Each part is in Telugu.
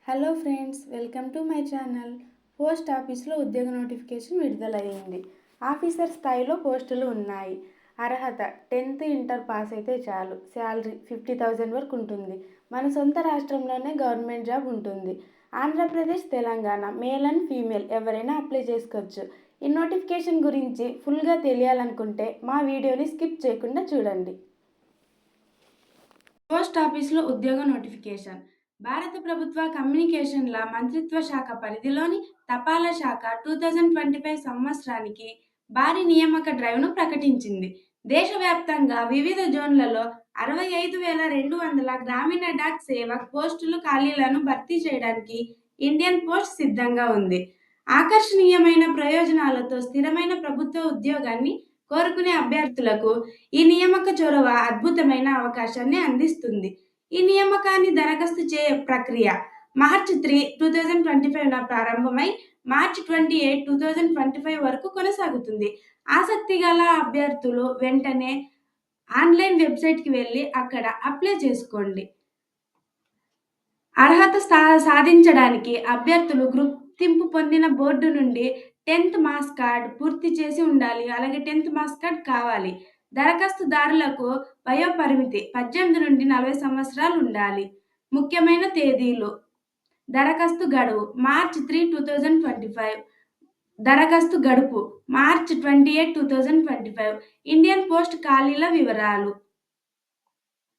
Hello friends, welcome to my channel. Post ఆఫీస్లో ఉద్యోగ నోటిఫికేషన్ విడుదలయ్యింది. ఆఫీసర్ స్థాయిలో పోస్టులు ఉన్నాయి. అర్హత 10th ఇంటర్ పాస్ అయితే చాలు. శాలరీ 50,000 వరకు ఉంటుంది. మన సొంత రాష్ట్రంలోనే గవర్నమెంట్ జాబ్ ఉంటుంది. Andhra Pradesh, Telangana male and female ఎవరైనా అప్లై చేసుకోవచ్చు. ఈ నోటిఫికేషన్ గురించి ఫుల్గా తెలియాలనుకుంటే మా వీడియోని స్కిప్ చేయకుండా చూడండి. పోస్ట్ ఆఫీస్లో ఉద్యోగ నోటిఫికేషన్. భారత ప్రభుత్వ కమ్యూనికేషన్ల మంత్రిత్వ శాఖ పరిధిలోని తపాలా శాఖ 2025 సంవత్సరానికి భారీ నియామక డ్రైవ్ను ప్రకటించింది. దేశవ్యాప్తంగా వివిధ జోన్లలో 65,200 గ్రామీణ డాక్ సేవక్ పోస్టులు ఖాళీలను భర్తీ చేయడానికి ఇండియన్ పోస్ట్ సిద్ధంగా ఉంది. ఆకర్షణీయమైన ప్రయోజనాలతో స్థిరమైన ప్రభుత్వ ఉద్యోగాన్ని కోరుకునే అభ్యర్థులకు ఈ నియామక చొరవ అద్భుతమైన అవకాశాన్ని అందిస్తుంది. ఈ నియామకాన్ని దరఖాస్తు ప్రక్రియ మార్చి 3, 2025 ప్రారంభమై మార్చి 28, 2025 వరకు కొనసాగుతుంది. ఆసక్తి గల అభ్యర్థులు వెంటనే ఆన్లైన్ వెబ్సైట్కి వెళ్ళి అక్కడ అప్లై చేసుకోండి. అర్హత సాధించడానికి అభ్యర్థులు గుర్తింపు పొందిన బోర్డు నుండి 10th మార్క్స్ కార్డ్ పూర్తి చేసి ఉండాలి. అలాగే 10th మార్క్స్ కార్డ్ కావాలి. దరఖాస్తుదారులకు వయోపరిమితి 18 నుండి 40 సంవత్సరాలు ఉండాలి. ముఖ్యమైన తేదీలు: దరఖాస్తు గడువు మార్చి 3, 2025. దరఖాస్తు గడుపు మార్చి 28, 2025. ఇండియన్ పోస్ట్ ఖాళీల వివరాలు.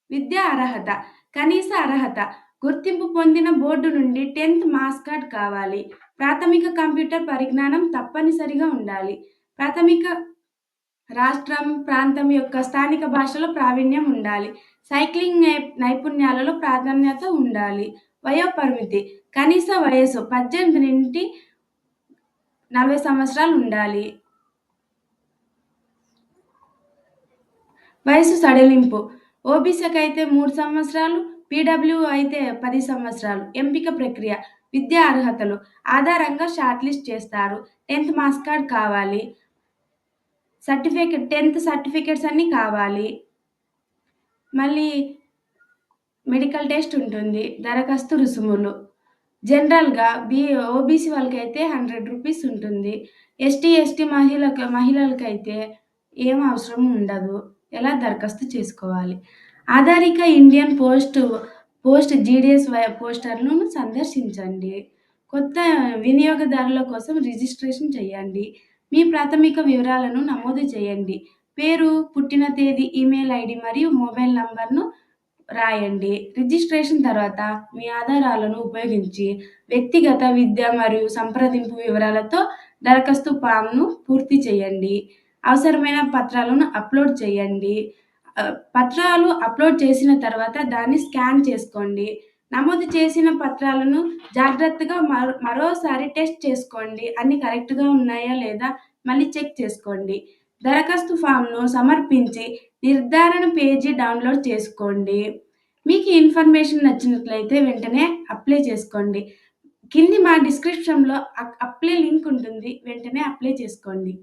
విద్యా అర్హత: కనీస అర్హత గుర్తింపు పొందిన బోర్డు నుండి 10th మార్క్స్ కార్డ్ కావాలి. ప్రాథమిక కంప్యూటర్ పరిజ్ఞానం తప్పనిసరిగా ఉండాలి. ప్రాథమిక రాష్ట్రం, ప్రాంతం యొక్క స్థానిక భాషలో ప్రావీణ్యం ఉండాలి. సైక్లింగ్ నైపుణ్యాలలో ప్రాధాన్యత ఉండాలి. వయోపరిమితి: కనీస వయస్సు 18 నుండి 40 సంవత్సరాలు ఉండాలి. వయసు సడలింపు: ఓబీసీకి అయితే 3 సంవత్సరాలు, పీడబ్ల్యూ అయితే 10 సంవత్సరాలు. ఎంపిక ప్రక్రియ: విద్యా అర్హతలు ఆధారంగా షార్ట్ లిస్ట్ చేస్తారు. 10th మార్క్స్ కార్డ్ కావాలి. 10th సర్టిఫికేట్స్ అన్నీ కావాలి. మళ్ళీ మెడికల్ టెస్ట్ ఉంటుంది. దరఖాస్తు రుసుములు: జనరల్గా ఓబీసీ వాళ్ళకైతే 100 రూపీస్ ఉంటుంది. ఎస్టీ మహిళలకైతే ఏం అవసరం ఉండదు. ఎలా దరఖాస్తు చేసుకోవాలి? ఆధారిక ఇండియన్ పోస్ట్ జీడీఎస్ పోస్టర్లను సందర్శించండి. కొత్త వినియోగదారుల కోసం రిజిస్ట్రేషన్ చేయండి. మీ ప్రాథమిక వివరాలను నమోదు చేయండి. పేరు, పుట్టిన తేదీ, ఈమెయిల్ ఐడి మరియు మొబైల్ నంబర్ను రాయండి. రిజిస్ట్రేషన్ తర్వాత మీ ఆధారాలను ఉపయోగించి వ్యక్తిగత విద్య మరియు సంప్రదింపు వివరాలతో దరఖాస్తు ఫామ్ను పూర్తి చేయండి. అవసరమైన పత్రాలను అప్లోడ్ చేయండి. పత్రాలు అప్లోడ్ చేసిన తర్వాత దాన్ని స్కాన్ చేసుకోండి. నమోదు చేసిన పత్రాలను జాగ్రత్తగా మరోసారి టెస్ట్ చేసుకోండి. అన్ని కరెక్ట్గా ఉన్నాయా లేదా మళ్ళీ చెక్ చేసుకోండి. దరఖాస్తు ఫామ్ను సమర్పించి నిర్ధారణ పేజీ డౌన్లోడ్ చేసుకోండి. మీకు ఈ ఇన్ఫర్మేషన్ నచ్చినట్లయితే వెంటనే అప్లై చేసుకోండి. కింది మా డిస్క్రిప్షన్లో అప్లై లింక్ ఉంటుంది. వెంటనే అప్లై చేసుకోండి.